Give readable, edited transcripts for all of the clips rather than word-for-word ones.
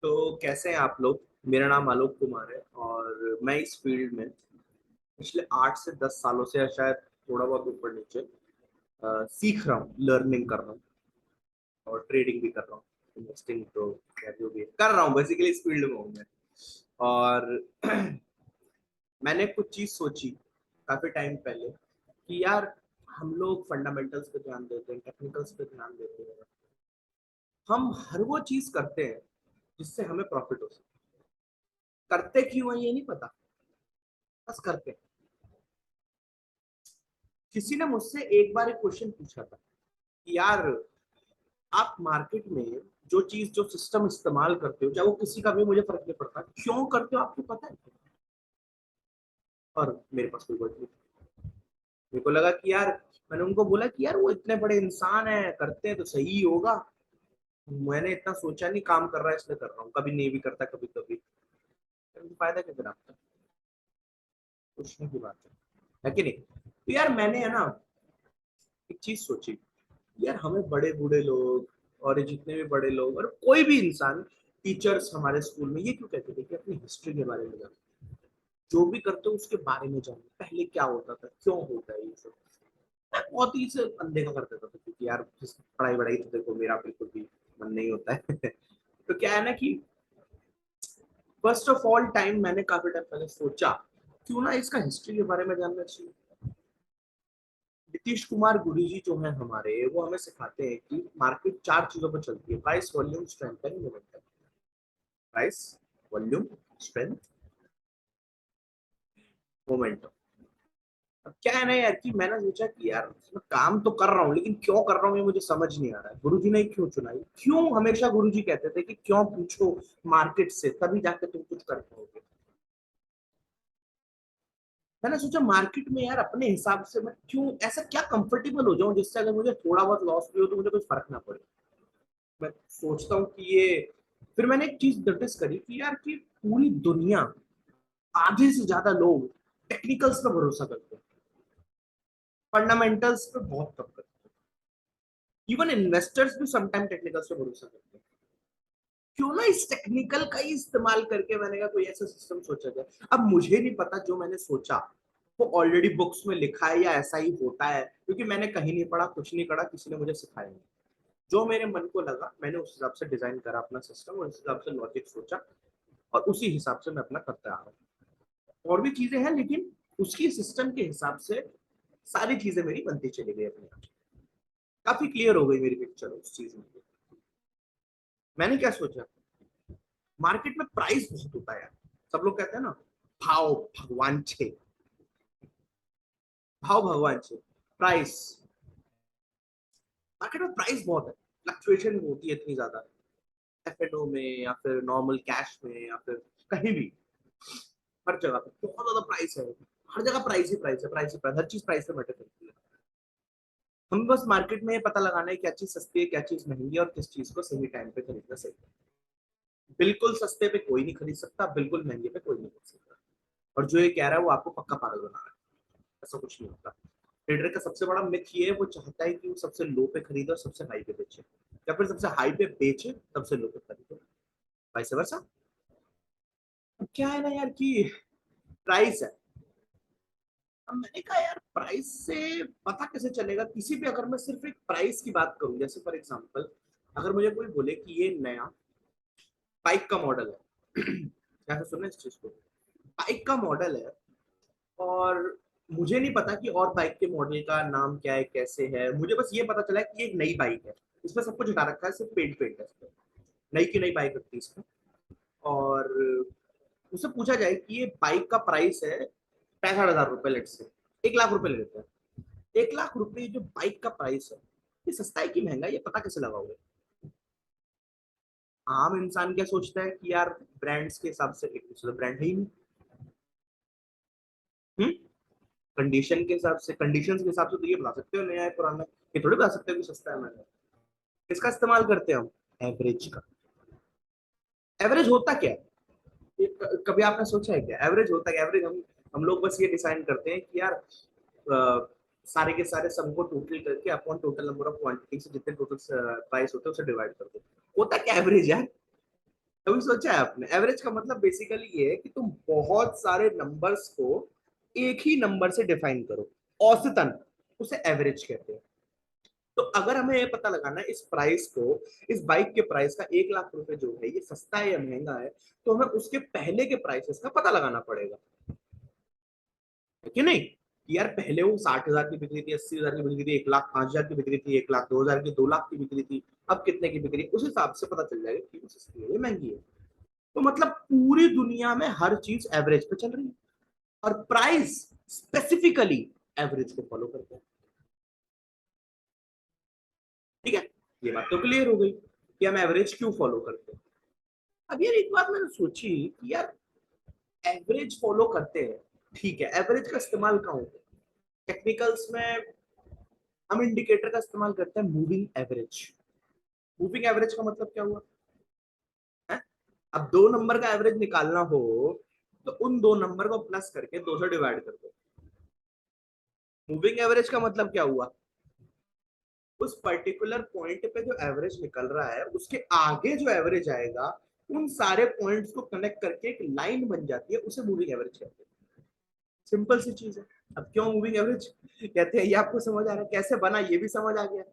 तो कैसे हैं आप लोग। मेरा नाम आलोक कुमार है और मैं इस फील्ड में पिछले 8 से 10 सालों से या शायद थोड़ा बहुत ऊपर नीचे सीख रहा हूँ, लर्निंग कर रहा हूँ और ट्रेडिंग भी कर रहा हूँ। इन्वेस्टिंग तो क्या जो भी है, कर रहा हूँ, बेसिकली इस फील्ड में हूँ मैं। और मैंने कुछ चीज सोची काफी टाइम पहले कि यार हम लोग फंडामेंटल्स पे ध्यान देते हैं, टेक्निकल्स पे ध्यान देते हैं, हम हर वो चीज करते हैं जिससे हमें प्रॉफिट हो सके। करते क्यों है ये नहीं पता, बस करते हैं। किसी ने मुझसे एक बार एक क्वेश्चन पूछा था कि यार आप मार्केट में जो चीज जो सिस्टम इस्तेमाल करते हो, चाहे वो किसी का भी, मुझे फर्क नहीं पड़ता, क्यों करते हो आपको पता है? और मेरे पास कोई वर्ड नहीं। मेरे को लगा कि यार, मैंने उनको बोला कि यार वो इतने बड़े इंसान है, करते हैं तो सही होगा। मैंने इतना सोचा नहीं, काम कर रहा है इसलिए कर रहा हूँ, कभी नहीं भी करता, कभी कभी। फायदा क्या फिर आपका? पूछने की बात है कि नहीं? तो यार मैंने है ना एक चीज सोची, यार हमें बड़े बूढ़े लोग और ये जितने भी बड़े लोग और कोई भी इंसान, टीचर्स हमारे स्कूल में ये क्यों कहते थे कि अपनी हिस्ट्री के बारे में जानो, जो भी करते हो उसके बारे में जानो, पहले क्या होता था, क्यों होता है ये सब। मैं बहुत ही इसे अनदेखा कर देता था क्योंकि यार पढ़ाई वढ़ाई तो देखो मेरा बिल्कुल भी मन नहीं होता है। तो क्या है ना कि फर्स्ट ऑफ ऑल टाइम मैंने काफी टाइम पहले सोचा क्यों ना इसका हिस्ट्री के बारे में जानना चाहिए। नीतीश कुमार गुरुजी जो है हमारे, वो हमें सिखाते हैं कि मार्केट 4 चीजों पर चलती है: price, volume, strength and momentum. Price, volume, strength, momentum. अब क्या है ना यार कि मैंने सोचा कि यार मैं काम तो कर रहा हूँ लेकिन क्यों कर रहा हूँ ये मुझे समझ नहीं आ रहा है। गुरुजी ने क्यों चुना है? क्यों? हमेशा गुरुजी कहते थे कि क्यों पूछो मार्केट से, तभी जाके तुम कुछ कर पाओगे। मैंने सोचा मार्केट में यार अपने हिसाब से मैं क्यों ऐसा क्या कंफर्टेबल हो जाऊं जिससे अगर मुझे थोड़ा बहुत लॉस भी हो तो मुझे कुछ फर्क ना पड़े। मैं सोचता हूँ कि ये, फिर मैंने एक चीज नोटिस करी कि यार कि पूरी दुनिया, आधे से ज्यादा लोग टेक्निकल्स पे भरोसा करते हैं, फंडामेंटल्स पे बहुत कम करते हैं। इवन इन्वेस्टर्स भी समटाइम टेक्निकल्स पे भरोसा करते हैं। क्यों ना इस टेक्निकल का ही इस्तेमाल करके मैंने कहा कोई ऐसा सिस्टम सोचा जाए। अब मुझे नहीं पता जो मैंने सोचा वो ऑलरेडी बुक्स में लिखा है या ऐसा ही होता है, क्योंकि मैंने कहीं नहीं पढ़ा, कुछ नहीं पढ़ा, किसी ने मुझे सिखाया नहीं। जो मेरे मन को लगा मैंने उस हिसाब से डिजाइन करा अपना सिस्टम, और उस हिसाब से लॉजिक सोचा, और उसी हिसाब से मैं अपना करता आ रहा हूँ। और भी चीजें हैं लेकिन उसकी सिस्टम के हिसाब से सारी चीजें मेरी बनती चली गई अपने आप। काफी क्लियर हो गई मेरी पिक्चर उस चीज में। मैंने क्या सोचा, मार्केट में प्राइस बहुत होता है यार। सब लोग कहते हैं ना, भाव भगवान छे, भाव भगवान छे, प्राइस। मार्केट में प्राइस बहुत है, फ्लक्चुएशन होती है इतनी ज्यादा, एफएनओ में या फिर नॉर्मल कैश में या फिर कहीं भी, हर जगह पे बहुत ज्यादा प्राइस है। हर जगह प्राइस ही प्राइस है, प्राइस ही प्राइस, हर चीज प्राइस पे मैटर करती है। हम बस मार्केट में ये पता लगाना है क्या चीज सस्ती है, क्या चीज महंगी है, और किस चीज को सही टाइम पे खरीदना सही है। बिल्कुल सस्ते पे कोई नहीं खरीद सकता, बिल्कुल महंगे पे कोई नहीं खरीद सकता। और जो ये कह रहा है वो आपको पक्का पागल बना रहा है। ऐसा कुछ नहीं होता। ट्रेडर का सबसे बड़ा मिथ ये है, वो चाहता है कि वो सबसे लो पे खरीदे और सबसे हाई पे बेचे, या फिर सबसे हाई पे बेचे सबसे लो पे खरीदे, वाइस वर्सा। क्या है ना यार कि प्राइस है। अब मैंने कहा यार प्राइस से पता कैसे चलेगा किसी भी, अगर मैं सिर्फ एक प्राइस की बात करूं, जैसे फॉर एग्जांपल अगर मुझे कोई बोले कि ये नया बाइक का मॉडल है। क्या सुनना इस चीज को? बाइक का मॉडल है, और मुझे नहीं पता कि और बाइक के मॉडल का नाम क्या है, कैसे है, मुझे बस ये पता चला है कि ये एक नई बाइक है। इसमें सब कुछ हटा रखा है, सिर्फ पेंट पेंट है इसमें। नई की नई बाइक रखती है इसमें। और उससे पूछा जाए कि ये बाइक का प्राइस है 65,000 रुपए, लेट से 1 लाख रुपए ले लेते हैं। 1 लाख रुपए जो बाइक का प्राइस है, ये सस्ता है कि महंगा है, ये पता कैसे लगाओगे? आम इंसान क्या सोचता है कि यार ब्रांड्स के हिसाब से, एक दूसरे ब्रांड है ही नहीं। हम्म। कंडीशन के हिसाब से, कंडीशन के हिसाब से तो ये बता सकते हो नया है पुराना है, ये थोड़ी बता सकते हो कि सस्ता है महंगा है। किसका इस्तेमाल करते हैं हम? एवरेज का। एवरेज होता क्या है? कभी आपने सोचा है क्या एवरेज होता है? एवरेज हम लोग बस ये डिसाइड करते हैं कि यार सारे के सारे सम को टोटल करके upon total number of quantity से जितने टोटल प्राइस होते हैं उसे डिवाइड कर दो। होता क्या एवरेज यार? कभी सोचा है आपने? एवरेज का मतलब बेसिकली ये है कि तुम बहुत सारे नंबर्स को एक ही नंबर से डिफाइन करो, औसतन, उसे एवरेज कहते हैं। तो अगर हमें ये पता लगाना है इस प्राइस को, इस बाइक के प्राइस का 1 लाख रुपए जो है ये सस्ता है या महंगा है, तो हमें उसके पहले के प्राइसेस का पता लगाना पड़ेगा, है कि नहीं? कि यार पहले वो 60,000 की बिक रही थी, 80,000 की बिक रही थी, 1,05,000 की बिक रही थी, 1,02,000 की, 2 लाख की बिक रही थी, अब कितने की बिक रही है, उस हिसाब से पता चल जाएगा कि सस्ती है या महंगी है। तो मतलब पूरी दुनिया में हर चीज एवरेज पे चल रही है, और प्राइस स्पेसिफिकली एवरेज को फॉलो करता है। ठीक है, ये बात तो क्लियर हो गई कि हम एवरेज क्यों फॉलो करते हैं। अब यार एक बात मैंने सोची कि यार एवरेज फॉलो करते हैं, ठीक है, एवरेज का इस्तेमाल कहाँ होता है? टेक्निकल्स में हम इंडिकेटर का इस्तेमाल करते हैं, मूविंग एवरेज। मूविंग एवरेज का मतलब क्या हुआ है? अब दो नंबर का एवरेज निकालना हो तो उन दो नंबर को प्लस करके दो से डिवाइड कर दो। मूविंग एवरेज का मतलब क्या हुआ? उस पर्टिकुलर पॉइंट पे जो एवरेज निकल रहा है उसके आगे जो एवरेज आएगा, उन सारे पॉइंट्स को कनेक्ट करके एक लाइन बन जाती है, उसे मूविंग एवरेज कहते हैं। सिंपल सी चीज है। अब क्यों मूविंग एवरेज कहते हैं ये आपको समझ आ रहा है, कैसे बना ये भी समझ आ गया,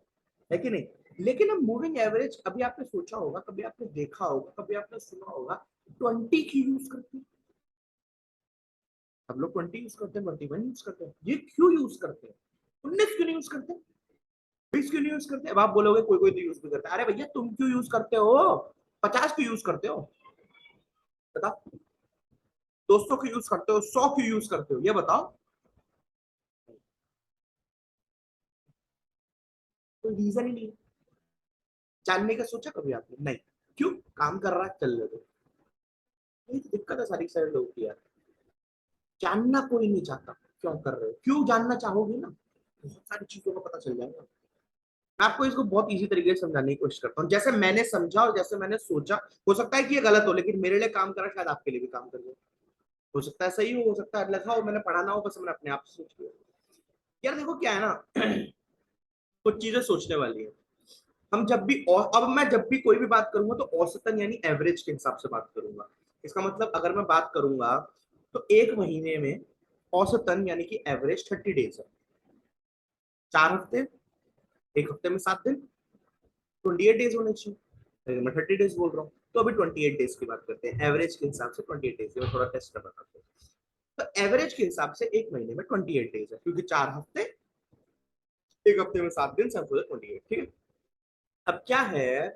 है कि नहीं? लेकिन अब मूविंग एवरेज, अभी आपने सोचा होगा, कभी आपने देखा होगा, कभी आपने सुना होगा 20 की यूज करते हैं। हम लोग 20 यूज करते हैं, 21 यूज करते हैं, ये क्यों यूज करते हैं? 19 क्यों नहीं यूज करते? 20 क्यों नहीं यूज करते? अब आप बोलोगे कोई कोई तो यूज भी करता है, अरे भैया तुम क्यों यूज करते हो? 50 क्यों यूज करते हो? बता। 200 क्यों यूज करते हो? 100 क्यों यूज करते हो? ये बताओ। कोई रीजन ही नहीं है। जानने का सोचा कभी आपने? नहीं। क्यों? काम कर रहा है, चल ले दो। यही तो दिक्कत है सारी सारे लोग की यार, जानना कोई नहीं चाहता। क्यों कर रहे हो? क्यों जानना चाहोगे ना, बहुत सारी चीजों का पता चल जाएगा। मैं आपको इसको बहुत इजी तरीके से समझाने की कोशिश करता हूँ, जैसे मैंने समझा और जैसे मैंने सोचा। हो सकता है कि ये गलत हो, लेकिन मेरे लिए काम करा, शायद आपके लिए भी काम कर जाए। हो सकता है सही हो सकता है लिखा हो, मैंने पढ़ा ना हो, बस मैंने अपने आप से सोच लिया। यार देखो क्या है ना, कुछ चीजें सोचने वाली है। हम जब भी, और अब मैं जब भी कोई भी बात करूंगा तो औसतन यानी एवरेज के हिसाब से बात करूंगा। इसका मतलब अगर मैं बात करूंगा तो एक महीने में औसतन यानी कि एवरेज 30 डेज है। 4 हफ्ते, एक हफ्ते में 7 दिन, 28 डेज होने चाहिए। लेकिन मैं 30 डेज बोल रहा हूँ, तो अभी 28 डेज की बात करते हैं एवरेज के हिसाब से। 28 डेज में थोड़ा टेस्ट कर बताते हैं। तो एवरेज के हिसाब से एक महीने में 28 डेज है, क्योंकि 4 हफ्ते, एक हफ्ते में 7 दिन, सब 28। ठीक है। अब क्या है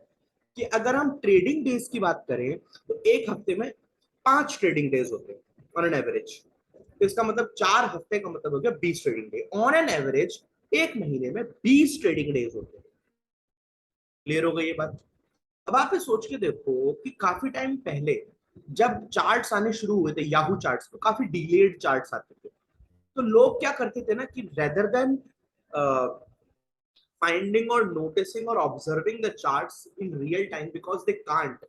कि अगर हम ट्रेडिंग डेज की बात करें तो एक हफ्ते में 5 ट्रेडिंग डेज होते हैं ऑन एन एवरेज। तो इसका मतलब 4 हफ्ते का मतलब हो गया 20 trading day on an average. एक महीने में 20 ट्रेडिंग डेज होते हैं। क्लियर हो गई ये बात? अब आप ये सोच के देखो कि काफी टाइम पहले जब चार्ट्स आने शुरू हुए थे, याहू चार्ट्स, तो काफी डिलेड चार्ट्स आते थे। तो लोग क्या करते थे ना कि रेदर देन फाइंडिंग और नोटिसिंग और observing the charts in real time, because they can't,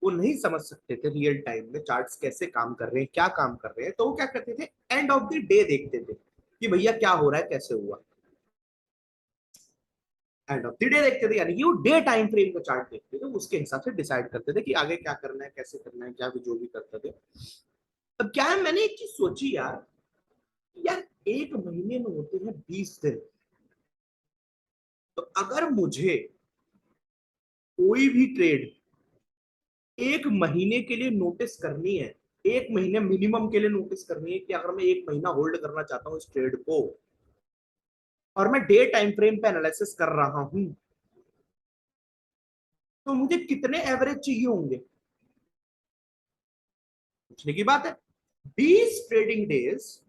वो नहीं समझ सकते थे रियल टाइम में चार्ट्स कैसे काम कर रहे हैं, क्या काम कर रहे हैं, तो वो क्या करते थे, एंड ऑफ द डे देखते थे कि भैया क्या हो रहा है, कैसे हुआ। एंड ऑफ द डे देखते थे, यानी कि वो डे टाइम फ्रेम का चार्ट देखते थे, उसके हिसाब से डिसाइड करते थे कि आगे क्या करना है, कैसे करना है, क्या भी जो भी करते थे। अब क्या है, मैंने एक चीज सोची यार, यार एक महीने में होते हैं 20 दिन। तो अगर मुझे कोई भी ट्रेड एक महीने के लिए नोटिस करनी है, एक महीने मिनिमम के लिए नोटिस करनी है, कि अगर मैं एक महीना होल्ड करना चाहता हूं इस ट्रेड को, और मैं डे टाइम फ्रेम पे एनालिसिस कर रहा हूं, तो मुझे कितने एवरेज चाहिए होंगे? पूछने की बात है। 20 trading days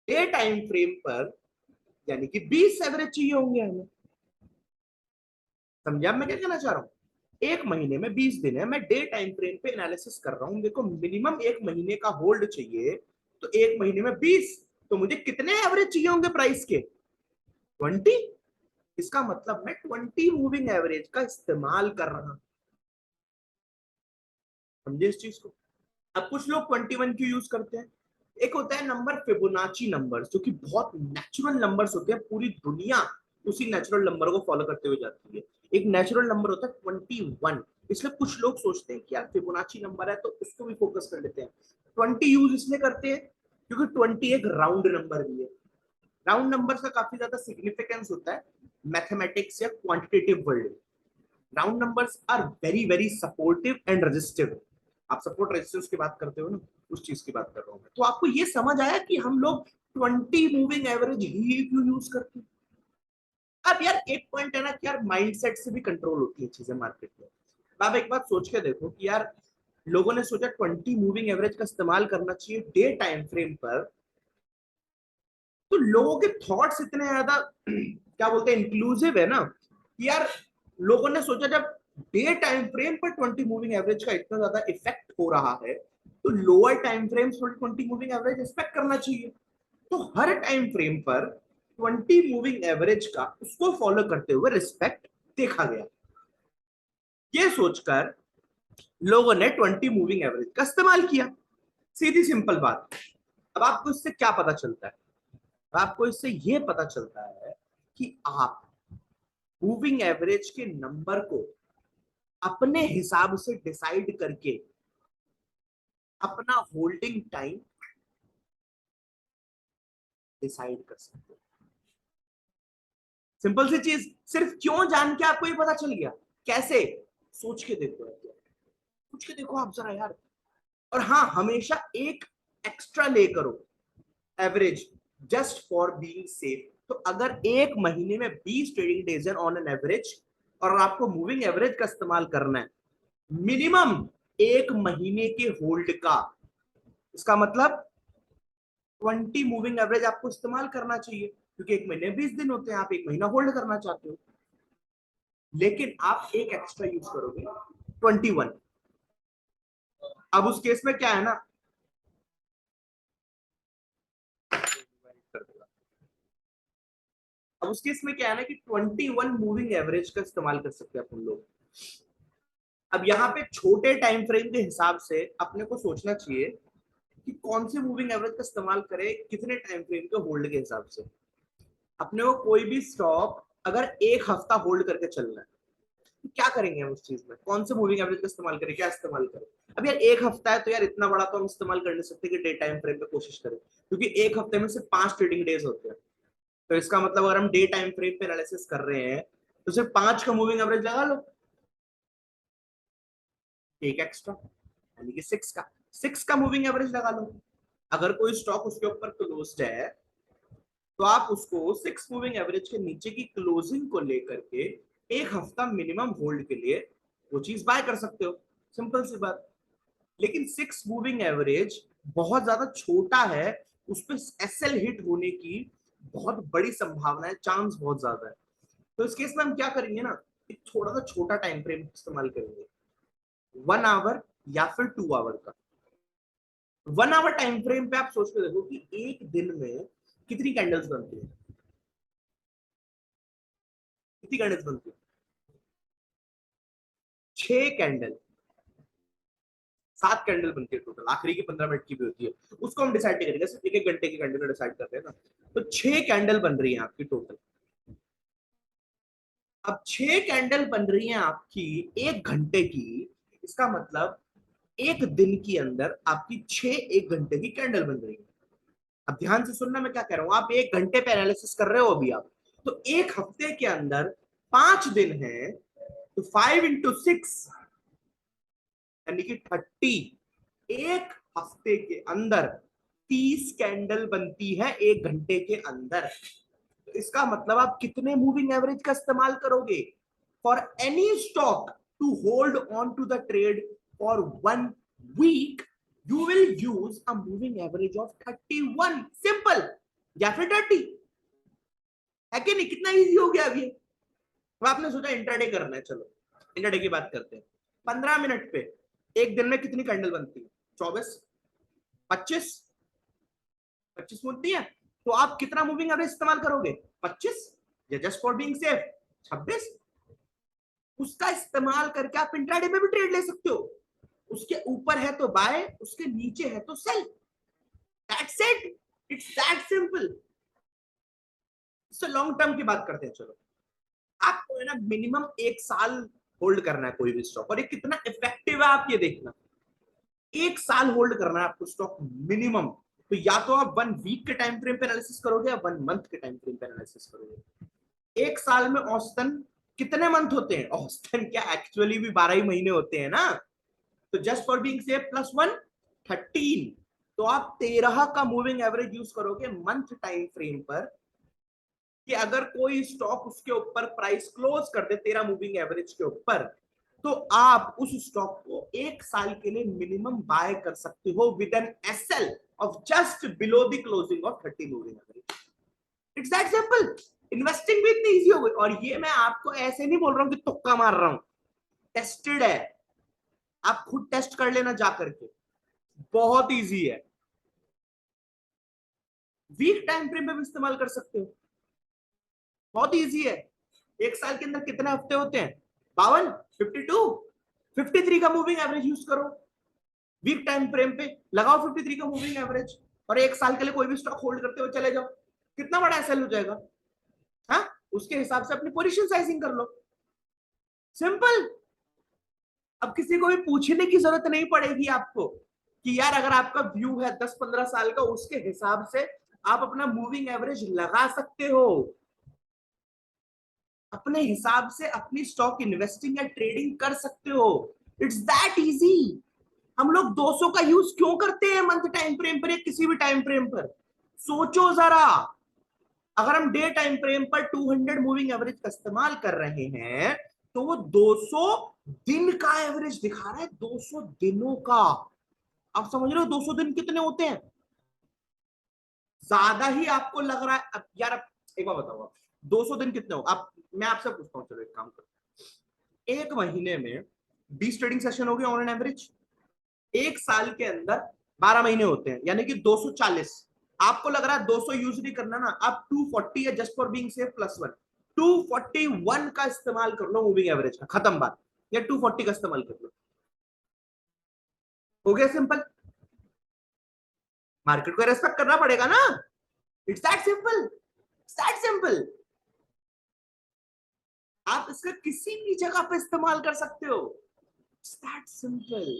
day time frame पर, यानी कि 20 एवरेज चाहिए होंगे हमें। समझा मैं क्या कहना चाह रहा हूँ? एक महीने में 20 दिन है, मैं डे टाइम फ्रेम पे एनालिसिस कर रहा हूँ, देखो मिनिमम एक महीने का होल्ड चाहिए, तो एक महीने में 20, तो मुझे कितने एवरेज चाहिए होंगे प्राइस के? 20। इसका मतलब मैं 20 मूविंग एवरेज का इस्तेमाल कर रहा हूं। समझे इस चीज को? अब कुछ लोग 21 क्यों यूज करते हैं? एक होता है नंबर फिबोनाची नंबर्स, जो कि बहुत नेचुरल नंबर्स होते हैं, पूरी दुनिया उसी नेचुरल नंबर को फॉलो करते हुए जाती है। एक नेचुरल नंबर होता है 21। इसलिए कुछ लोग सोचते हैं कि यार फिबोनाची नंबर है तो उसको भी फोकस कर लेते हैं। 20 यूज इसलिए करते हैं क्योंकि 20 एक राउंड नंबर भी है। राउंड नंबर का काफी ज्यादा सिग्निफिकेंस होता है मैथमेटिक्स या क्वांटिटेटिव वर्ल्ड में। Round numbers are very very supportive and resistive. आप सपोर्ट रेजिस्टेंस की बात करते हो ना, उस चीज की बात कर रहा हूं मैं। तो आपको ये समझ आया कि हम लोग 20 मूविंग एवरेज ही क्यों यूज करते हैं। अब यार एक पॉइंट है ना कि यार माइंडसेट से भी कंट्रोल होती है चीजें मार्केट में। आप एक बात सोच के देखो कि यार लोगों ने सोचा 20 मूविंग एवरेज का इस्तेमाल करना चाहिए डे टाइम फ्रेम पर, तो लोगों के थॉट्स इतने ज्यादा क्या बोलते हैं इंक्लूसिव है ना कि यार लोगों ने सोचा जब डे टाइम फ्रेम पर 20 मूविंग एवरेज का इतना ज्यादा इफेक्ट हो रहा है तो लोअर टाइम फ्रेम्स पर 20 मूविंग एवरेज एक्सपेक्ट करना चाहिए। तो हर टाइम फ्रेम पर 20 मूविंग एवरेज का उसको फॉलो करते हुए रिस्पेक्ट देखा गया। ये सोचकर लोगों ने 20 मूविंग एवरेज का इस्तेमाल किया। सीधी सिंपल बात। अब आपको इससे क्या पता चलता है? आपको इससे यह पता चलता है कि आप मूविंग एवरेज के नंबर को अपने हिसाब से डिसाइड करके अपना होल्डिंग टाइम डिसाइड कर सकते हो। सिंपल सी चीज, सिर्फ क्यों जान के आपको ये पता चल गया। कैसे? सोच के देखो यार, सोच के देखो आप जरा यार। और हाँ, हमेशा एक एक्स्ट्रा ले करो average, just for being safe. तो अगर एक महीने में 20 ट्रेडिंग डेज है ऑन एन एवरेज और आपको मूविंग एवरेज का इस्तेमाल करना है मिनिमम एक महीने के होल्ड का, इसका मतलब 20 मूविंग एवरेज आपको इस्तेमाल करना चाहिए क्योंकि एक महीने 20 दिन होते हैं, आप एक महीना होल्ड करना चाहते हो। लेकिन आप एक एक्स्ट्रा यूज करोगे 21। अब उस केस में क्या है ना, अब उस केस में क्या है ना कि 21 मूविंग एवरेज का इस्तेमाल कर सकते हैं अपन लोग। अब यहाँ पे छोटे टाइम फ्रेम के हिसाब से अपने को सोचना चाहिए कि कौन से मूविंग एवरेज का इस्तेमाल करें कितने टाइम फ्रेम के होल्ड के हिसाब से। अपने को कोई भी स्टॉक अगर एक हफ्ता होल्ड करके चलना है तो क्या करेंगे हम उस चीज में, कौन से मूविंग एवरेज का इस्तेमाल करें, क्या इस्तेमाल करें। अब यार एक हफ्ता है तो यार इतना बड़ा तो हम इस्तेमाल कर नहीं सकते कि डे टाइम फ्रेम पे कोशिश करें, क्योंकि एक हफ्ते में सिर्फ 5 ट्रेडिंग डेज होते हैं। तो इसका मतलब अगर हम डे टाइम फ्रेम पे एनालिसिस कर रहे हैं तो सिर्फ 5 का मूविंग एवरेज लगा लो, एक एक्स्ट्रा यानी कि 6 का मूविंग एवरेज लगा लो। अगर कोई स्टॉक उसके ऊपर क्लोज्ड है तो आप उसको 6 मूविंग एवरेज के नीचे की क्लोजिंग को लेकर के एक हफ्ता मिनिमम होल्ड के लिए वो चीज बाय कर सकते हो। सिंपल सी बात। लेकिन 6 मूविंग एवरेज बहुत ज्यादा छोटा है, उस पर एसएल हिट होने की बहुत बड़ी संभावना है, चांस बहुत ज्यादा है। तो इस केस में हम क्या करेंगे ना, एक थोड़ा सा छोटा टाइम फ्रेम इस्तेमाल करेंगे, 1 आवर या फिर 2 आवर का। 1 आवर टाइम फ्रेम पे आप सोच के देखो कि एक दिन में कितनी कैंडल्स बनती है, कितनी कैंडल्स बनती है? 6 कैंडल, 7 कैंडल बनती है टोटल, आखिरी की 15 मिनट की भी होती है। उसको हम डिसाइड नहीं करेंगे, सिर्फ एक एक घंटे की कैंडल डिसाइड कर रहे हैं ना। तो 6 कैंडल बन रही है आपकी टोटल। अब 6 कैंडल बन रही है आपकी 1 घंटे की, इसका मतलब एक दिन के अंदर आपकी 6 1 घंटे की कैंडल बन रही है। अब ध्यान से सुनना मैं क्या कह रहा हूं, आप 1 घंटे पे एनालिसिस कर रहे हो अभी आप, तो एक हफ्ते के अंदर 5 दिन है, तो 5 into 6 यानी कि 30। एक हफ्ते के अंदर 30 कैंडल बनती है 1 घंटे के अंदर। तो इसका मतलब आप कितने मूविंग एवरेज का इस्तेमाल करोगे for any stock to hold on to the trade for 1 week? You will use a moving average of 31, simple. या फिर 30, है कि नहीं? कितना इजी हो गया अभी। अब आपने सोचा इंट्राडे करना है, चलो इंट्राडे की बात करते हैं। 15 मिनट पे एक दिन में कितनी कैंडल बनती है? 24, 25, 25 बनती है। तो आप कितना मूविंग एवरेज इस्तेमाल करोगे? 25, या जस्ट फॉर बीइंग सेफ 26। उसका इस्तेमाल करके आप इंट्राडे में भी ट्रेड ले सकते हो। उसके ऊपर है तो बाय, उसके नीचे है तो sell. That's it, it's that simple. इससे लॉन्ग टर्म की बात करते हैं, चलो। आपको है ना मिनिमम 1 साल होल्ड करना है कोई भी स्टॉक, और ये कितना इफेक्टिव है आप ये देखना। 1 साल होल्ड करना है आपको स्टॉक मिनिमम। तो या तो आप 1 वीक के टाइम फ्रेम पे एनालिसिस करोगे या 1 मंथ के टाइम फ्रेम पे एनालिसिस करोगे। 1 साल में औसतन कितने मंथ होते हैं? औसतन क्या, एक्चुअली भी 12 ही महीने होते हैं ना। तो जस्ट फॉर बीइंग सेफ +1 13, तो आप 13 का मूविंग एवरेज यूज करोगे मंथ टाइम फ्रेम पर, कि अगर कोई स्टॉक उसके ऊपर प्राइस क्लोज कर दे 13 मूविंग एवरेज के ऊपर, तो आप उस स्टॉक को 1 साल के लिए मिनिमम बाय कर सकते हो with an SL of just below the closing of 30 moving average. It's that simple. Investing भी इतनी इजी हो गई, और ये मैं आपको ऐसे नहीं बोल रहा हूं कि तुक्का मार रहा हूं, टेस्टेड है। आप खुद टेस्ट कर लेना जा करके, बहुत इजी है। वीक टाइम फ्रेम पे भी इस्तेमाल कर सकते हो, बहुत इजी है। 1 साल के अंदर कितने हफ्ते होते हैं? 52, 52, 53 का मूविंग एवरेज यूज करो। वीक टाइम फ्रेम पे लगाओ 53 का मूविंग एवरेज, और 1 साल के लिए कोई भी स्टॉक होल्ड करते हुए चले जाओ। कितना बड़ा एसएल हो जाएगा? हाँ, उसके हिसाब से अपनी पोजीशन साइजिंग कर लो, सिंपल। अब किसी को भी पूछने की जरूरत नहीं पड़ेगी आपको कि यार अगर आपका व्यू है 10-15 साल का, उसके हिसाब से आप अपना मूविंग एवरेज लगा सकते हो। अपने हिसाब से अपनी स्टॉक इन्वेस्टिंग या ट्रेडिंग कर सकते हो। It's that easy. हम लोग 200 का यूज क्यों करते हैं मंथ टाइम फ्रेम पर या किसी भी टाइम फ्रेम पर? सोचो जरा, अगर हम डे टाइम फ्रेम पर 200 मूविंग एवरेज का इस्तेमाल कर रहे हैं, तो वो 200 दिन का एवरेज दिखा रहा है, 200 दिनों का। आप समझ रहे हो 200 दिन कितने होते हैं? ज्यादा ही आपको लग रहा है। अब यार एक बार बताओ, आप 200 दिन कितने हो आप? मैं आपसे पूछता हूँ, चलो एक काम करो। एक महीने में 20 ट्रेडिंग सेशन हो गए ऑन एन एवरेज। 1 साल के अंदर 12 महीने होते हैं, यानी कि 240। आपको लग रहा है 200 यूज नहीं करना ना, आप 240 है जस्ट फॉर बीइंग सेफ +1, 241 का इस्तेमाल कर लो मूविंग एवरेज का, खत्म बात। या 240 का इस्तेमाल कर लो, हो गया सिंपल। मार्केट को रेस्पेक्ट करना पड़ेगा ना। It's that simple, it's that simple. आप इसका किसी भी जगह पे इस्तेमाल कर सकते हो, इट्स दैट सिंपल।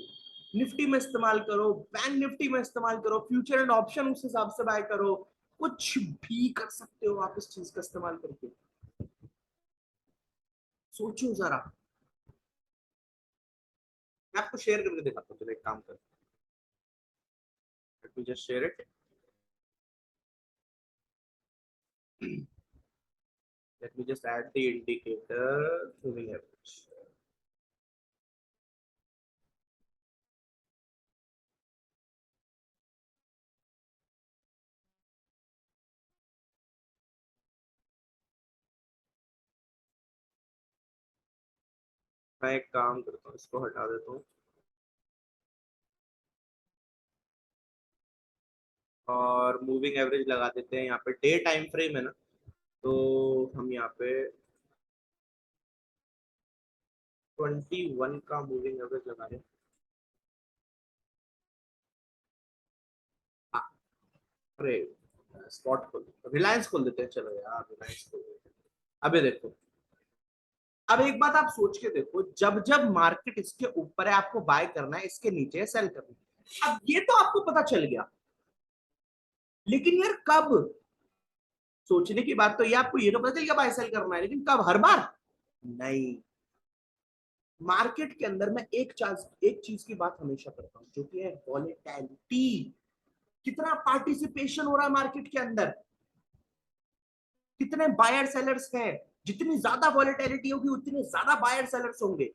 निफ्टी में इस्तेमाल करो, बैंक निफ्टी में इस्तेमाल करो, फ्यूचर एंड ऑप्शन उस हिसाब से बाय करो, कुछ भी कर सकते हो आप इस चीज का इस्तेमाल करके। सोचो जरा। मैं आपको शेयर करके दिखाता हूँ, चलो एक काम कर, let me just share it. Let me just add the indicator moving average. मैं एक काम करता हूँ, इसको हटा देता हूँ, और मूविंग एवरेज लगा देते हैं। यहाँ पे डे टाइम फ्रेम है ना, तो हम यहाँ पे 21 का मूविंग एवरेज लगा रहे हैं। अरे स्पॉट खोल, रिलायंस खोल देते हैं, चलो यार रिलायंस खोल देते हैं। अबे देखो, अब एक बात आप सोच के देखो, जब जब मार्केट इसके ऊपर है आपको बाय करना है, इसके नीचे है सेल करना है। अब ये तो आपको पता चल गया, लेकिन यार कब? सोचने की बात तो ये, आपको ये तो पता चल गया बाय सेल करना है, लेकिन कब? हर बार नहीं। मार्केट के अंदर मैं एक चीज की बात हमेशा करता हूं, जो कि है वॉलेटिलिटी। कितना पार्टिसिपेशन हो रहा है मार्केट के अंदर, कितने बायर सेलर्स हैं। जितनी ज्यादा वॉलेटिलिटी होगी उतने ज्यादा बायर सेलर्स होंगे,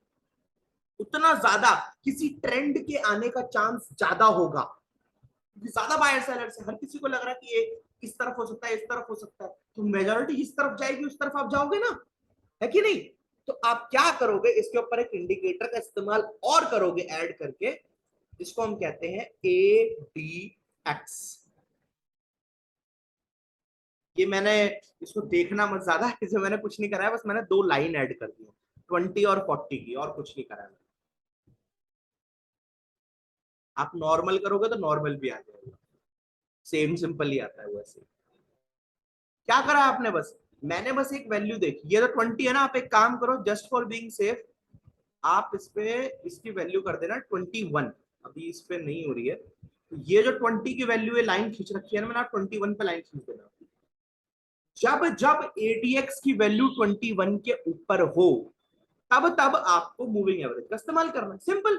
उतना ज्यादा किसी ट्रेंड के आने का चांस ज्यादा होगा, क्योंकि ज्यादा बायर सेलर्स है। हर किसी को लग रहा है कि ये इस तरफ हो सकता है, इस तरफ हो सकता है, तो मेजोरिटी जिस तरफ जाएगी उस तरफ आप जाओगे ना, है कि नहीं? तो आप क्या करोगे, इसके ऊपर एक इंडिकेटर का इस्तेमाल और करोगे ऐड करके, जिसको हम कहते हैं ADX। ये मैंने, इसको देखना मत ज्यादा, इसे मैंने कुछ नहीं करा है, बस मैंने 2 लाइन ऐड कर दी है, 20 और 40 की, और कुछ नहीं करा है। आप नॉर्मल करोगे तो नॉर्मल भी आ जाएगा, सेम सिंपल ही आता है वैसे। क्या करा आपने? बस मैंने बस एक वैल्यू देखी, ये तो 20 है ना, आप एक काम करो, जस्ट फॉर बीइंग सेफ आप इस पे इसकी वैल्यू कर देना 21। अभी इस पे नहीं हो रही है, तो ये जो 20 की वैल्यू है लाइन खींच रखी है ना मैंने, आप 21 पे लाइन खींच देना। जब जब एडीएक्स की वैल्यू 21 के ऊपर हो तब तब आपको मूविंग एवरेज का इस्तेमाल करना है, सिंपल।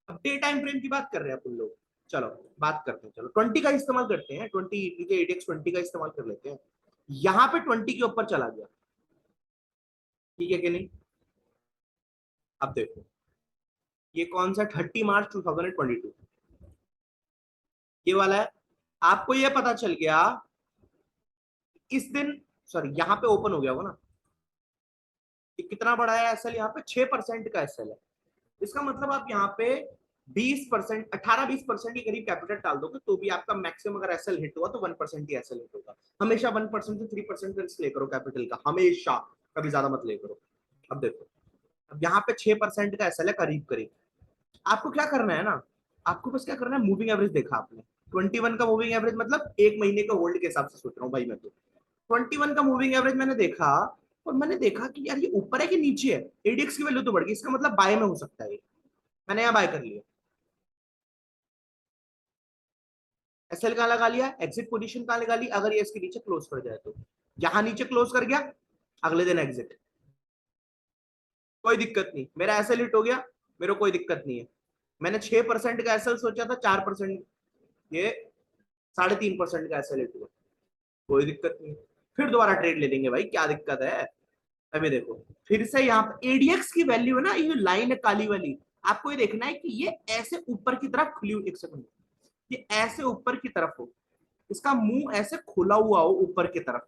अब डे टाइम फ्रेम की बात कर रहे हैं अपन लोग, चलो बात करते हैं, चलो 20 का इस्तेमाल करते हैं, 20 एडीएक्स 20 का इस्तेमाल कर लेते हैं। यहां पे 20 के ऊपर चला गया, ठीक है कि नहीं? अब देखो ये कौन सा 30 मार्च 2022 ये वाला है। आपको ये पता चल गया इस दिन, सॉरी यहाँ पे ओपन हो गया वो ना, ये कितना बड़ा है एसएल, यहाँ पे 6% का एसएल है। इसका मतलब आप यहाँ पे 20%, 18-20% के करीब कैपिटल डाल दोगे तो भी आपका मैक्सिमम अगर एसएल हिट हुआ तो 1% ही एसएल हिट होगा। हमेशा 1% से 3% रिस्क ले करो कैपिटल का, हमेशा, कभी ज्यादा मत ले करो। अब देखो, अब यहाँ पे 6% का एसएल है करीब करीब। आपको क्या करना है ना, आपको बस क्या करना है, मूविंग एवरेज देखा आपने, 21 का मूविंग एवरेज मतलब एक महीने का होल्ड के हिसाब से सोच रहा हूँ भाई मैं तो। 21 का मूविंग एवरेज मैंने देखा, और मैंने देखा कि यार ये ऊपर है कि नीचे है, एडीएक्स की वैल्यू तो बढ़ गई, इसका मतलब बाय में हो सकता है ये। मैंने यहाँ बाय कर लिया, एसएल कहाँ लगा लिया, एग्जिट पोजीशन कहाँ लगा ली, अगर ये इसके नीचे क्लोज कर जाए तो। यहां नीचे क्लोज कर गया, अगले दिन एग्जिट, कोई दिक्कत नहीं, मेरा एसएल हिट हो गया, मेरे को कोई दिक्कत नहीं है। मैंने 6% का एसएल सोचा था, 4%, ये 3.5% का एसएल हिट हुआ, कोई दिक्कत नहीं, फिर दोबारा ट्रेड ले लेंगे भाई, क्या दिक्कत है। अभी देखो फिर से यहाँ पे एडीएक्स की वैल्यू है ना, ये लाइन है काली वाली, आपको ये देखना है कि ये ऐसे ऊपर की तरफ खुली हुई, एक सेकंड, ये ऐसे ऊपर की तरफ हो, इसका मुंह ऐसे खुला हुआ हो ऊपर की तरफ,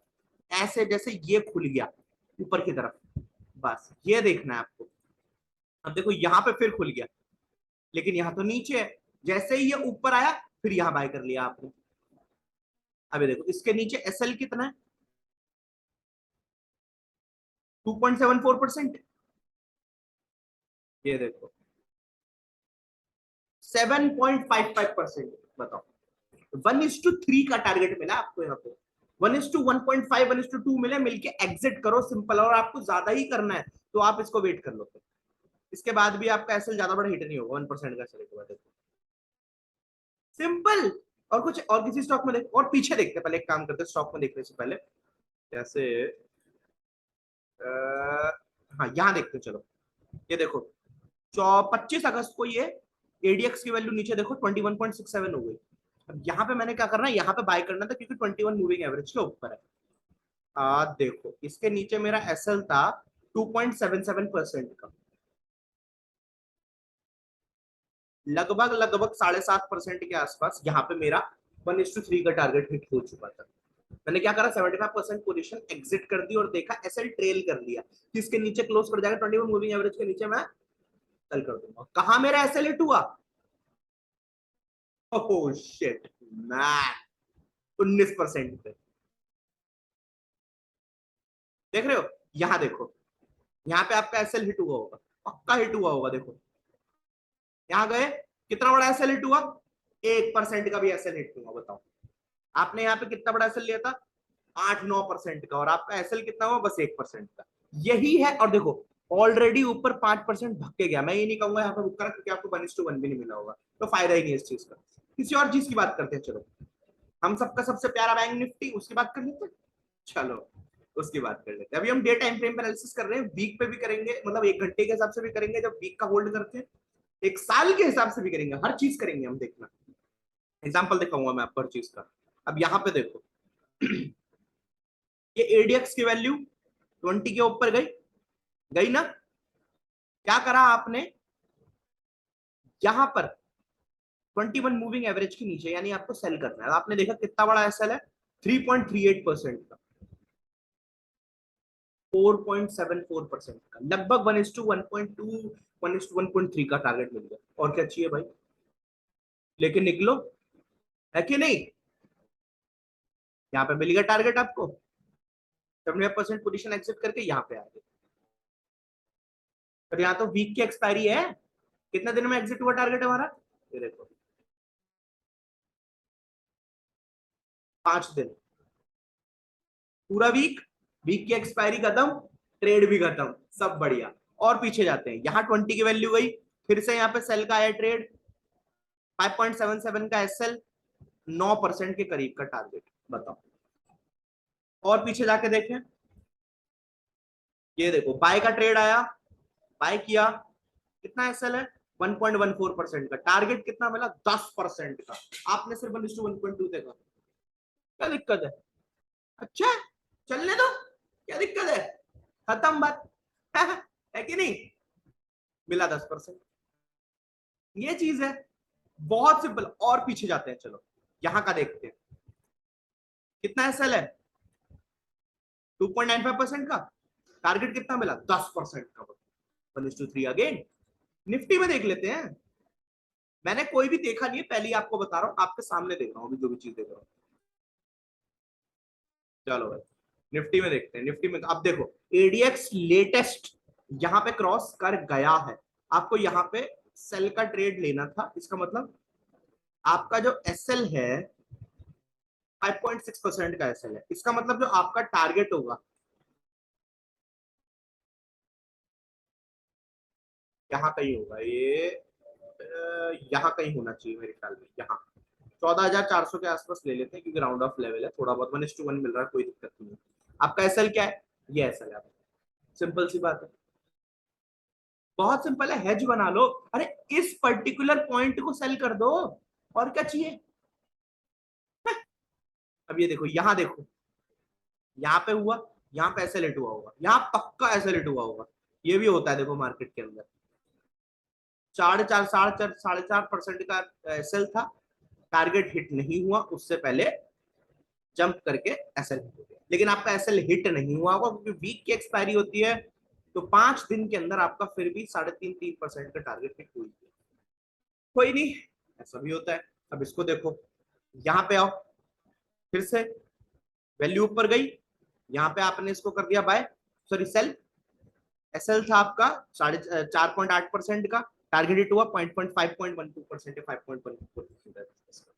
ऐसे जैसे ये खुल गया ऊपर की तरफ, बस ये देखना है आपको। अब देखो यहाँ पे फिर खुल गया, लेकिन यहाँ तो नीचे है, जैसे ही ये ऊपर आया फिर यहाँ बाय कर लिया आपने। अभी देखो इसके नीचे एसएल कितना है, 2.74%, ये देखो 7.55%, बताओ। 1:3 का टारगेट मिला आपको यहाँ पे, 1:1.5, 1:2 मिले, मिलके एग्जिट करो, सिंपल। और आपको ज्यादा ही करना है तो आप इसको वेट कर लो फिर, इसके बाद भी आपका एसएल ज्यादा बड़ा हिट नहीं होगा 1% का एसएल के बाद, सिंपल। और कुछ और किसी स्टॉक में देख, और पीछे देखते पहले, एक काम करते स्टॉक में देखने से पहले, जैसे हाँ यहाँ देखते चलो, ये देखो 25 अगस्त को ये एडीएक्स की वैल्यू नीचे देखो 21.67 हो गई। अब यहाँ पे मैंने क्या करना है, यहाँ पे बाय करना था क्योंकि 21 मूविंग एवरेज के ऊपर है। देखो इसके नीचे मेरा एसएल था 2.77% का, लगभग लगभग 7.5% के आसपास, यहाँ पे मेरा 1:3 का टारगेट हिट हो चुका था। मैंने क्या करा, 75% पोजीशन एग्जिट कर दी और देखा एसएल ट्रेल कर लिया, किसके नीचे क्लोज कर जाएगा, 21 मूविंग एवरेज के नीचे मैं सेल कर दूंगा। कहां मेरा एसएल हिट हुआ, ओह शिट मैन, 19% पे, देख रहे हो, यहां देखो, यहाँ पे आपका एसएल हिट हुआ होगा, पक्का हिट हुआ होगा, देखो यहाँ गए, कितना बड़ा एसएल हिट हुआ, 1% का भी एसएल हिट हुआ, बताओ। आपने यहाँ पे कितना बड़ा एसएल लिया था, 8-9% का, और आपका एसएल कितना हुआ, बस 1% का, यही है। और देखो ऑलरेडी ऊपर 5% धक्के गया, मैं ये नहीं कहूंगा यहाँ पे रुक कर, क्योंकि आपको 1:1 भी नहीं मिला होगा, तो फायदा ही नहीं है इस चीज का। किसी और चीज की बात करते हैं, चलो हम सबका सबसे प्यारा बैंक निफ्टी, उसकी बात कर लेते हैं, चलो उसकी बात कर लेते हैं। अभी हम डे टाइम फ्रेम पे एनालिसिस कर रहे हैं, वीक पे भी करेंगे, मतलब एक घंटे के हिसाब से भी करेंगे जब वीक का होल्ड करते हैं, एक साल के हिसाब से भी करेंगे, हर चीज करेंगे हम, देखना एग्जाम्पल दिखाऊंगा मैं आपको हर चीज का। अब यहाँ पे देखो ये एडीएक्स की वैल्यू 20 के ऊपर गई, गई ना, क्या करा आपने, यहां पर 21 मूविंग एवरेज के नीचे, यानी आपको सेल करना है। आपने देखा कितना बड़ा एसएल है, 3.38% का, 4.74% का, लगभग 1:1.2, 1:1.3 का टारगेट मिल गया, और क्या चाहिए भाई, लेकिन निकलो, है कि नहीं, यहाँ पे मिल गया टारगेट आपको, 75% पोजीशन एग्जिट करके यहाँ पे आ गए। पर यहाँ तो वीक की एक्सपायरी है, कितने दिन में एग्जिट हुआ टारगेट हमारा, ये देखो 5 दिन, पूरा वीक, वीक की एक्सपायरी खत्म, ट्रेड भी खत्म, सब बढ़िया। और पीछे जाते हैं, यहाँ 20 की वैल्यू गई, फिर से यहाँ पे सेल का आया ट्रेड, 5.77 का एसएल, 9% के करीब का टारगेट। बताओ, और पीछे जाके देखें, ये देखो बाय का ट्रेड आया, बाय किया, कितना एसएल है, 1.14% का, टारगेट कितना मिला, 10% का। आपने सिर्फ 1:1.2 देखा, क्या दिक्कत है? अच्छा, चलने दो, क्या दिक्कत है, खत्म बात। है कि नहीं? मिला 10%, ये चीज है, बहुत सिंपल। और पीछे जाते हैं, चलो यहां का देखते हैं, कितना एसएल है, 2.95% का, टारगेट कितना मिला, 10% का। 1:3 अगेन। निफ्टी में देख लेते हैं, मैंने कोई भी देखा नहीं है, पहले ही आपको बता रहा हूं, आपके सामने देख रहा हूं अभी जो भी चीज देख रहा हूं। चलो भाई, निफ्टी में देखते हैं। निफ्टी में अब देखो, एडीएक्स लेटेस्ट यहां पे क्रॉस कर गया है, आपको यहां पे सेल का ट्रेड लेना था। इसका मतलब आपका जो एसएल है 5.6% का एसएल है, इसका मतलब जो आपका टारगेट होगा यहाँ कहीं होगा, ये यहाँ कहीं होना चाहिए मेरे ख्याल में, यहाँ 14,400 के आसपास ले लेते हैं, क्योंकि राउंड ऑफ लेवल है, थोड़ा बहुत 1:1 मिल रहा है, कोई दिक्कत नहीं है। आपका एसएल क्या है, ये एसएल है, सिंपल सी बात है, बहुत सिंपल है, हेज बना लो। अरे इस पर्टिकुलर पॉइंट को सेल कर दो, और क्या चाहिए। अब ये देखो, यहां देखो, यहाँ पे हुआ, यहाँ पे एसएल हिट हुआ होगा, यहाँ पक्का एसएल हिट हुआ होगा, ये भी होता है देखो मार्केट के अंदर। 4.5 का एसएल था, टारगेट हिट नहीं हुआ, उससे पहले जंप करके एसएल हिट हो गया, लेकिन आपका एसएल हिट नहीं हुआ होगा, क्योंकि वीक की एक्सपायरी होती है, तो 5 दिन के अंदर आपका फिर भी 3.5-3% का टारगेट हिट हुई है। कोई नहीं, ऐसा भी होता है। अब इसको देखो, यहाँ पे आओ, फिर से वैल्यू ऊपर गई, यहाँ पे आपने इसको कर दिया बाय, सॉरी सेल, एसएल था आपका 4.8% का, टारगेट हिट हुआ 5.12% या 5.14%,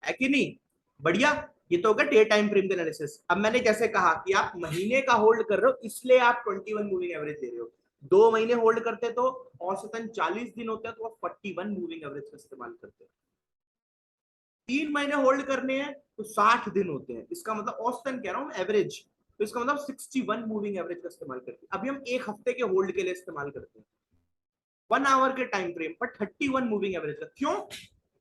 है कि नहीं? बढ़िया। ये तो होगा डे टाइम फ्रेम का एनालिसिस। अब मैंने जैसे कहा कि आप महीने का होल्ड कर रहे हो, इसलिए आप 21 मूविंग एवरेज ले रहे हो। 2 महीने होल्ड करते तो औसतन 40 दिन होता है, तो आप 41 मूविंग एवरेज का इस्तेमाल करते हैं। 3 महीने होल्ड करने हैं तो 60 दिन होते हैं, इसका मतलब औसतन कह रहा हूं एवरेज, तो इसका मतलब 61 मूविंग एवरेज का इस्तेमाल करते हैं। अभी हम 1 हफ्ते के होल्ड के लिए इस्तेमाल करते हैं, 1 आवर के टाइम फ्रेम पर 31 मूविंग एवरेज का। क्यों?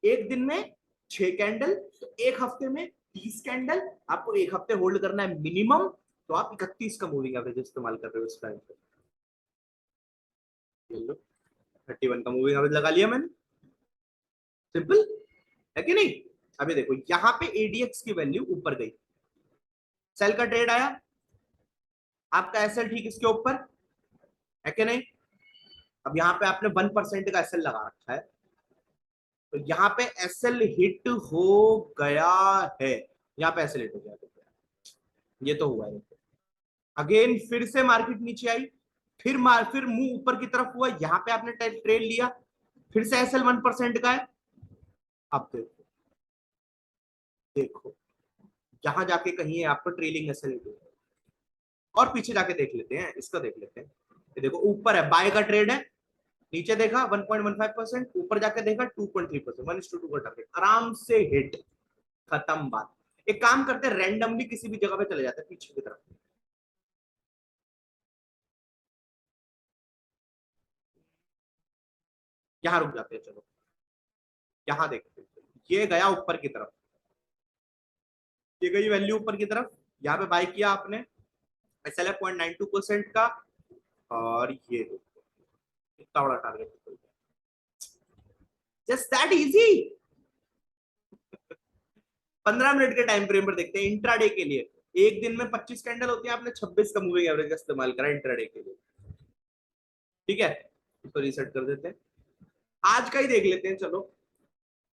एक दिन में 6 कैंडल, तो 1 हफ्ते में 30 कैंडल, आपको 1 हफ्ते होल्ड करना है मिनिमम, तो आप 31 का मूविंग एवरेज इस्तेमाल कर रहे हो इस टाइम पे। 31 का मूविंग एवरेज लगा लिया मैंने, सिंपल है कि नहीं? अभी देखो, यहां पे एडीएक्स की वैल्यू ऊपर गई, सेल का ट्रेड आया, आपका एसएल ठीक इसके ऊपर है कि नहीं? अब यहाँ पे आपने 1% का एसएल लगा रखा है, तो यहाँ पे एसएल हिट हो गया है, यहाँ पे एसएल हिट हो गया, ये तो हुआ है। अगेन फिर से मार्केट नीचे आई, फिर मुंह ऊपर की तरफ हुआ, यहाँ पे आपने ट्रेड लिया, फिर से एसएल 1% का है। अब देखो, देखो यहां जाके कहीं है आपको ट्रेलिंग एसएल, और पीछे जाके देख लेते हैं, इसका देख लेते हैं। ये देखो ऊपर है, बाय का ट्रेड है, नीचे देखा 1.15%, ऊपर जाके देखा 2.3%, 1:2 का टारगेट, आराम से हिट, खत्म बात। एक काम करते हैं, रैंडमली किसी भी जगह पे चले जाते हैं पीछे की तरफ, यहां रुक जाते हैं, चलो यहां देखते हैं। ये गया ऊपर की तरफ, ये गई वैल्यू ऊपर की तरफ, यहाँ पे बाय किया आपने, एसएल है 0.92% का, और ये इतना बड़ा target, just that easy. 15 minute के टाइम फ्रेम पर देखते हैं इंट्राडे के लिए। एक दिन में 25 कैंडल होती है, आपने 26 का मूविंग एवरेज का इस्तेमाल करा इंट्राडे के लिए, ठीक है? इसको रीसेट कर देते हैं, आज का ही देख लेते हैं, चलो।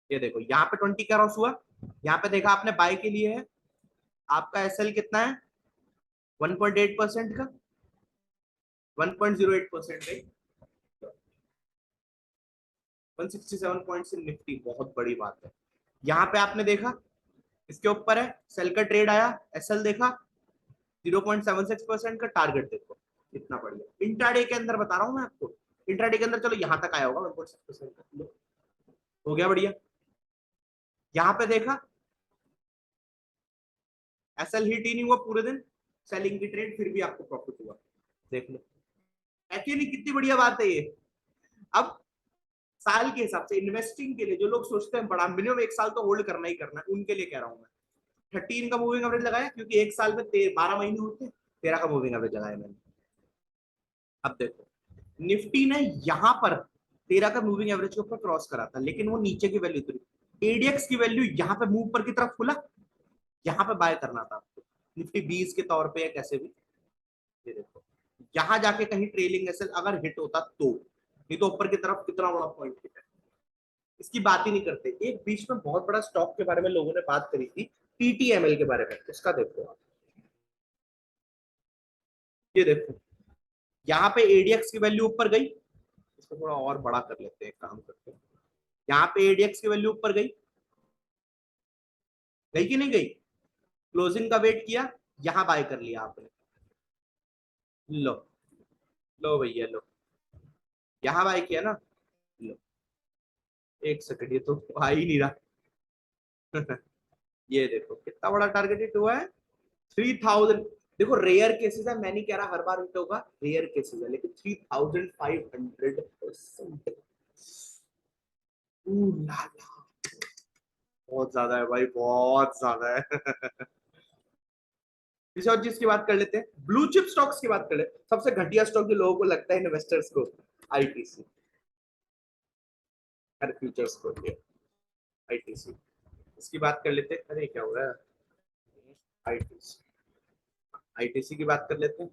ये देखो, यहाँ पे 20 का क्रॉस हुआ, यहाँ पे देखा आपने बाय के लिए है, आपका एसएल कितना है, 1.8% का, 1.08% का, 167 पॉइंट से निफ्टी, बहुत बड़ी बात है। यहाँ पे आपने देखा, इसके ऊपर है, सेल का ट्रेड आया, एसएल देखा 0.76% का, टारगेट देखो कितना बढ़िया इंट्राडे के अंदर बता रहा हूँ मैं आपको। इंट्राडे के अंदर चलो यहाँ तक आया होगा 1.6%, हो गया बढ़िया। यहाँ पे देखा एसएल हिट ही नहीं हुआ पूरे दिन, सेलिंग की ट्रेड फिर भी आपको प्रॉफिट हुआ, देख लो। एक्चुअली कितनी बढ़िया बात है ये। अब साल के हिसाब से इन्वेस्टिंग के लिए जो लोग सोचते हैं बड़ा मिनिमम 1 साल तो होल्ड करना ही करना है, उनके लिए कह रहा हूं मैं 13 का मूविंग एवरेज लगाया, क्योंकि 1 साल में 12 महीने होते हैं, 13 का मूविंग एवरेज लगाया मैंने। अब देखो निफ्टी ने यहां पर 13 का मूविंग एवरेज के ऊपर क्रॉस करा था, लेकिन वो नीचे की वैल्यू उतरी। एडीएक्स की वैल्यू यहाँ पे मूव पर की तरफ खुला, यहाँ पे बाय करना था आपको निफ्टी 20 के तौर पे या कैसे भी। ये देखो यहां जाके कहीं ट्रेलिंग एसएल अगर हिट होता तो, नहीं तो ऊपर की तरफ कितना बड़ा पॉइंट हिट है, इसकी बात ही नहीं करते। एक बीच में बहुत बड़ा स्टॉक के बारे में लोगों ने बात करी थी, टीटीएमएल के बारे में, उसका देखो आप। ये देखो यहाँ पे एडीएक्स की वैल्यू ऊपर गई, इसको थोड़ा और बड़ा कर लेते हैं, काम करते हैं। यहाँ पे एडीएक्स की वैल्यू ऊपर गई, गई कि नहीं गई, क्लोजिंग का वेट किया, यहाँ बाय कर लिया आपने, लो लो भैया लो, यहाँ बाय किया ना, लो। एक सेकंड ये तो आ ही नहीं रहा ये देखो कितना बड़ा टारगेट हिट हुआ है, 3000। देखो रेयर केसेस है, मैं नहीं कह रहा हर बार हिट होगा, रेयर केसेस है, लेकिन 3500%, बहुत ज्यादा है भाई, बहुत ज्यादा है किसी और चीज की बात कर लेते हैं, ब्लू चिप स्टॉक्स की बात कर लेते हैं। सबसे घटिया स्टॉक जो लोगों को लगता है इन्वेस्टर्स को, आईटीसी, अरे फ्यूचर्स को, आईटीसी इसकी बात कर लेते हैं। अरे क्या हो रहा है, आईटीसी, आईटीसी की बात कर लेते हैं।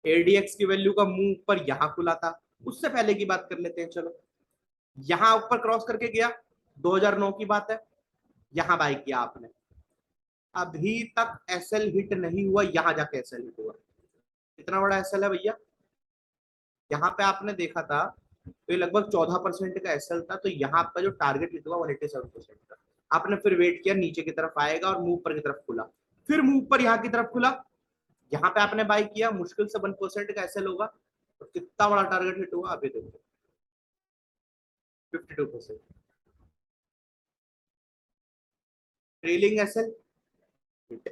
एडीएक्स की वैल्यू का मुंह ऊपर यहाँ खुला था, उससे पहले की बात कर लेते हैं चलो। यहाँ ऊपर क्रॉस करके गया, 2009 की बात है, यहाँ बाय किया आपने, अभी तक एसएल हिट नहीं हुआ, यहाँ जाके एसएल हिट हुआ। कितना बड़ा एसएल है भैया, यहाँ पे आपने देखा था तो ये लगभग 14% का एसएल था, तो यहाँ आपका जो टारगेट हिट हुआ 187% का। आपने फिर वेट किया, नीचे की तरफ आएगा और मूव पर की तरफ खुला, फिर मूव पर यहाँ की तरफ खुला, यहाँ पे आपने बाय किया, मुश्किल से 1% का एसएल होगा, तो कितना बड़ा टारगेट हिट हुआ अभी देखो, 52%। ट्रेलिंग एसएल हिट,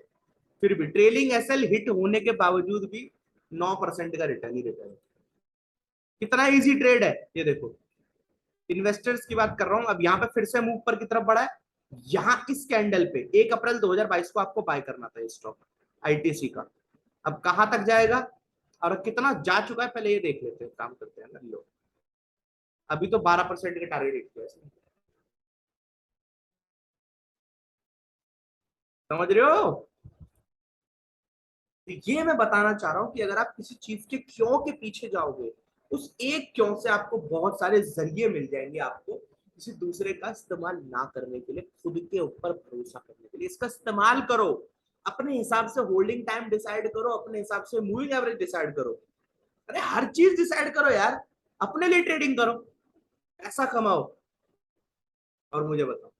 फिर भी ट्रेलिंग एसएल हिट होने के बावजूद भी 9% का रिटर्न ही रिटर्न। कितना इजी ट्रेड है ये देखो, इन्वेस्टर्स की बात कर रहा हूं। अब यहाँ पे फिर से मूव पर की तरफ बढ़ा है, यहाँ इस कैंडल पे 1 अप्रैल 2022 को आपको बाय करना था स्टॉक आईटीसी का। अब कहां तक जाएगा और कितना जा चुका है पहले ये देख लेते हैं, काम करते हैं ना। लो अभी तो 12% के टारगेट हिट किया इसने, समझ रहे हो। तो ये मैं बताना चाह रहा हूं कि अगर आप किसी चीज के क्यों के पीछे जाओगे, उस एक क्यों से आपको बहुत सारे जरिए मिल जाएंगे, आपको किसी दूसरे का इस्तेमाल ना करने के लिए, खुद के ऊपर भरोसा करने के लिए इसका इस्तेमाल करो। अपने हिसाब से होल्डिंग टाइम डिसाइड करो, अपने हिसाब से मूविंग एवरेज डिसाइड करो, अरे हर चीज डिसाइड करो यार, अपने लिए ट्रेडिंग करो, पैसा कमाओ और मुझे बताओ।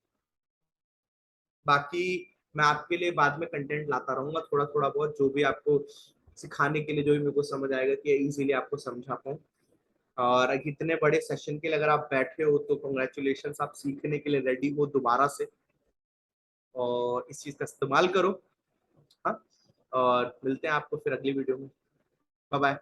बाकी मैं आपके लिए बाद में कंटेंट लाता रहूंगा, थोड़ा थोड़ा बहुत जो भी आपको सिखाने के लिए, जो भी मेरे को समझ आएगा कि इजीली आपको समझा पाऊँ। और इतने बड़े सेशन के लिए अगर आप बैठे हो तो कॉन्ग्रेचुलेशन, आप सीखने के लिए रेडी हो दोबारा से, और इस चीज का इस्तेमाल करो। हाँ, और मिलते हैं आपको फिर अगली वीडियो में, बाय बाय।